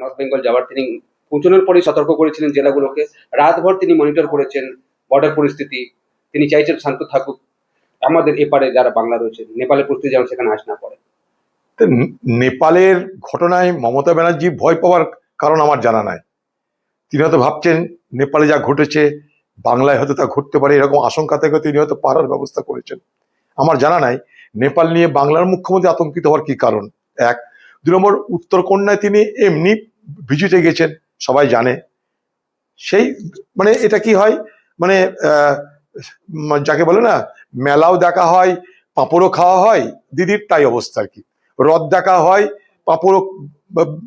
North Bengal যাওয়ার তিনি পৌঁছানোর পরেই সতর্ক করেছিলেন জেলাগুলোকে। রাতভর তিনি মনিটর করেছেন বর্ডার পরিস্থিতি। তিনি চাইছেন শান্ত থাকুক আমাদের এপারে যারা বাংলা রয়েছে, নেপালের পরিস্থিতি যেন সেখানে আস না পড়ে। তো নেপালের ঘটনায় মমতা ব্যানার্জি ভয় পাওয়ার কারণ আমার জানা নাই। তিনি হয়তো ভাবছেন নেপালে যা ঘটেছে বাংলায় হয়তো তা ঘটতে পারে, এরকম আশঙ্কা থেকে তিনি হয়তো পারার ব্যবস্থা করেছেন। আমার জানা নাই নেপাল নিয়ে বাংলার মুখ্যমন্ত্রী আতঙ্কিত হওয়ার কি কারণ। এক, 2 নম্বর, উত্তরকন্যায় তিনি এমনি ভিজিটে গেছেন, সবাই জানে। সেই মানে এটা কি হয়, মানে যাকে বলে না, মেলাও দেখা হয়, পাঁপড়ও খাওয়া হয়, দিদির তাই অবস্থা আর কি। রথ দেখা হয়, পাঁপড়ও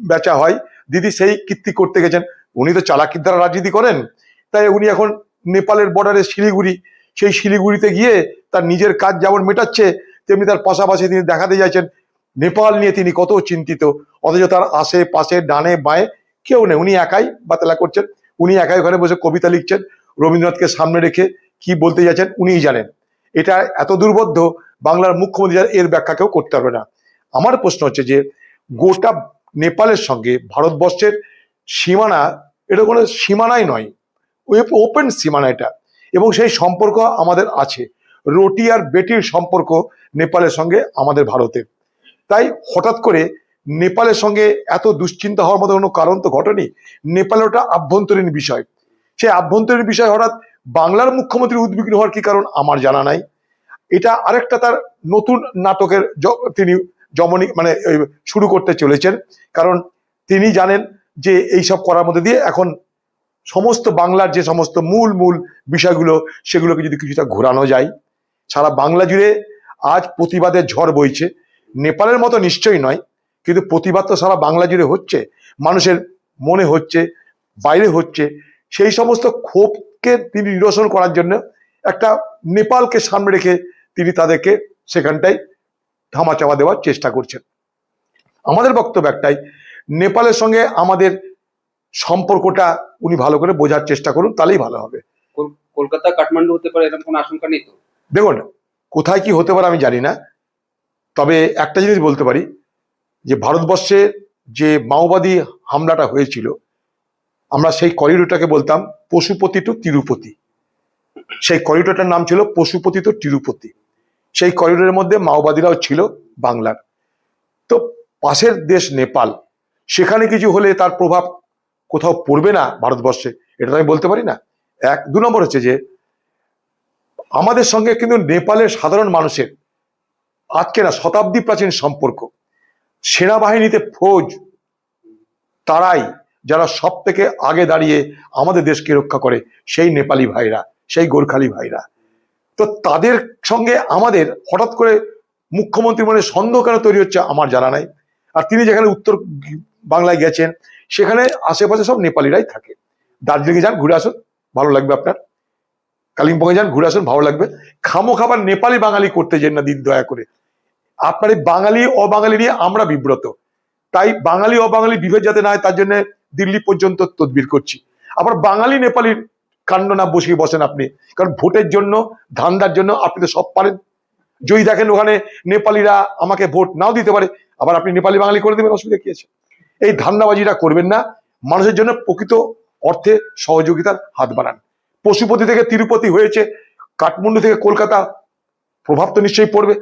বেচা হয়, দিদি সেই কীর্তি করতে গেছেন। উনি তো চালাকির দ্বারা রাজনীতি করেন, তাই উনি এখন নেপালের বর্ডারে শিলিগুড়ি, সেই শিলিগুড়িতে গিয়ে তার নিজের কাজ যেমন মেটাচ্ছে, তেমনি তার পাশাপাশি তিনি দেখাতে চাইছেন নেপাল নিয়ে তিনি কত চিন্তিত, অথচ তার আশেপাশে ডানে বাঁয়ে কেউ নেই। উনি একাই বাতলা করছেন, উনি একাই ওখানে বসে কবিতা লিখছেন, রবীন্দ্রনাথকে সামনে রেখে কি বলতে যাচ্ছেন উনিই জানেন। এটা এত দুর্বোধ্য, বাংলার মুখ্যমন্ত্রী এর ব্যাখ্যা কেউ করতে পারবে না। আমার প্রশ্ন হচ্ছে যে গোটা নেপালের সঙ্গে ভারতবর্ষের সীমানা, এটা কোনো সীমানাই নয়, ওপেন সীমানা এটা, এবং সেই সম্পর্ক আমাদের আছে। রুটি আর বেটির সম্পর্ক নেপালের সঙ্গে আমাদের ভারতের। তাই হঠাৎ করে নেপালের সঙ্গে এত দুশ্চিন্তা হওয়ার মতো কোনো কারণ তো ঘটেনি। নেপালের ওটা আভ্যন্তরীণ বিষয়, সেই আভ্যন্তরীণ বিষয় হঠাৎ বাংলার মুখ্যমন্ত্রী উদ্বিগ্ন হওয়ার কি কারণ আমার জানা নাই। এটা আরেকটা তার নতুন নাটকের তিনি মানে শুরু করতে চলেছেন, কারণ তিনি জানেন যে এইসব করার মধ্যে দিয়ে এখন সমস্ত বাংলার যে সমস্ত মূল মূল বিষয়গুলো, সেগুলোকে যদি কিছুটা ঘোরানো যায়। সারা বাংলা জুড়ে আজ প্রতিবাদের ঝড় বইছে, নেপালের মতো নিশ্চয়ই নয়, কিন্তু প্রতিবাদ তো সারা বাংলা জুড়ে হচ্ছে, মানুষের মনে হচ্ছে, বাইরে হচ্ছে। সেই সমস্ত ক্ষোভকে তিনি নিরসন করার জন্য একটা নেপালকে সামনে রেখে তিনি তাদেরকে সেখানটায় ধামাচাপা দেওয়ার চেষ্টা করছেন। আমাদের বক্তব্য একটাই, নেপালের সঙ্গে আমাদের সম্পর্কটা উনি ভালো করে বোঝার চেষ্টা করুন, তাহলেই ভালো হবে। কলকাতা কাঠমান্ডু হতে পারে এরকম কোনো আশঙ্কা নেই তো? দেখুন, কোথায় কি হতে পারে আমি জানি না, তবে একটা জিনিস বলতে পারি যে ভারতবর্ষে যে মাওবাদী হামলাটা হয়েছিল, আমরা সেই করিডোরটাকে বলতাম পশুপতি টু তিরুপতি। সেই করিডোরটার নাম ছিল পশুপতি টু তিরুপতি। সেই করিডোরের মধ্যে মাওবাদীরাও ছিল বাংলার। তো পাশের দেশ নেপাল, সেখানে কিছু হলে তার প্রভাব কোথাও পড়বে না ভারতবর্ষে, এটা আমি বলতে পারি না। 1, 2 নম্বর হচ্ছে যে আমাদের সঙ্গে কিন্তু নেপালের সাধারণ মানুষের আজকে না শতাব্দী প্রাচীন সম্পর্ক। সেনাবাহিনীতে ফৌজ তারাই যারা সব থেকে আগে দাঁড়িয়ে আমাদের দেশকে রক্ষা করে, সেই নেপালি ভাইরা, সেই গোর্খালি ভাইরা। তো তাদের সঙ্গে আমাদের হঠাৎ করে মুখ্যমন্ত্রী মনে সন্দেহ কেন তৈরি হচ্ছে আমার জানা নাই। আর তিনি যেখানে উত্তর বাংলায় গেছেন, সেখানে আশেপাশে সব নেপালিরাই থাকে। দার্জিলিংয়ে যান, ঘুরে আসুন, ভালো লাগবে আপনার। কালিম্পংয়ে যান, ঘুরে আসুন, ভালো লাগবে। খাবার নেপালি বাঙালি করতে যেন না দিন, দয়া করে। আপনার এই বাঙালি অবাঙালি নিয়ে আমরা বিব্রত, তাই বাঙালি অবাঙালি বিভেদ যাতে না হয় তার জন্য দিল্লি পর্যন্ত তদবির করছি। আবার বাঙালি নেপালির কাণ্ড না বসিয়ে বসেন আপনি, কারণ ভোটের জন্য, ধান্দার জন্য আপনি তো সব পারেন। যদি দেখেন ওখানে নেপালিরা আমাকে ভোট নাও দিতে পারে, আবার আপনি নেপালি বাঙালি করে দেবেন, অসুবিধা কি আছে? এই ধান্দাবাজিটা করবেন না। মানুষের জন্য প্রকৃত অর্থে সহযোগিতার হাত বাড়ান। পশুপতি থেকে তিরুপতি হয়েছে, কাঠমান্ডু থেকে কলকাতা, প্রভাব তো নিশ্চয়ই পড়বে।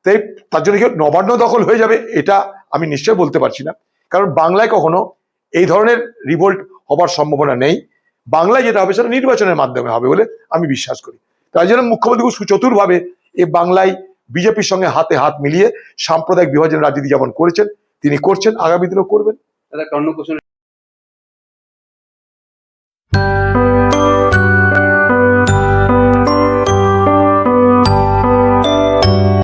তাই তার জন্য কি নবান্ন দখল হয়ে যাবে, এটা আমি নিশ্চয় বলতে পারছি না, কারণ বাংলায় কখনো এই ধরনের রিভোল্ট হবার সম্ভাবনা নেই। বাংলায় যেটা হবে সেটা নির্বাচনের মাধ্যমে হবে বলে আমি বিশ্বাস করি। তাই জন্য মুখ্যমন্ত্রী খুব সুচতুরভাবে এই বাংলায় বিজেপির সঙ্গে হাতে হাত মিলিয়ে সাম্প্রদায়িক বিভাজন রাজনীতি যেমন করেছেন, তিনি করছেন, আগামী দিনেও করবেন। দাদা, একটা অন্য কোশ্চেন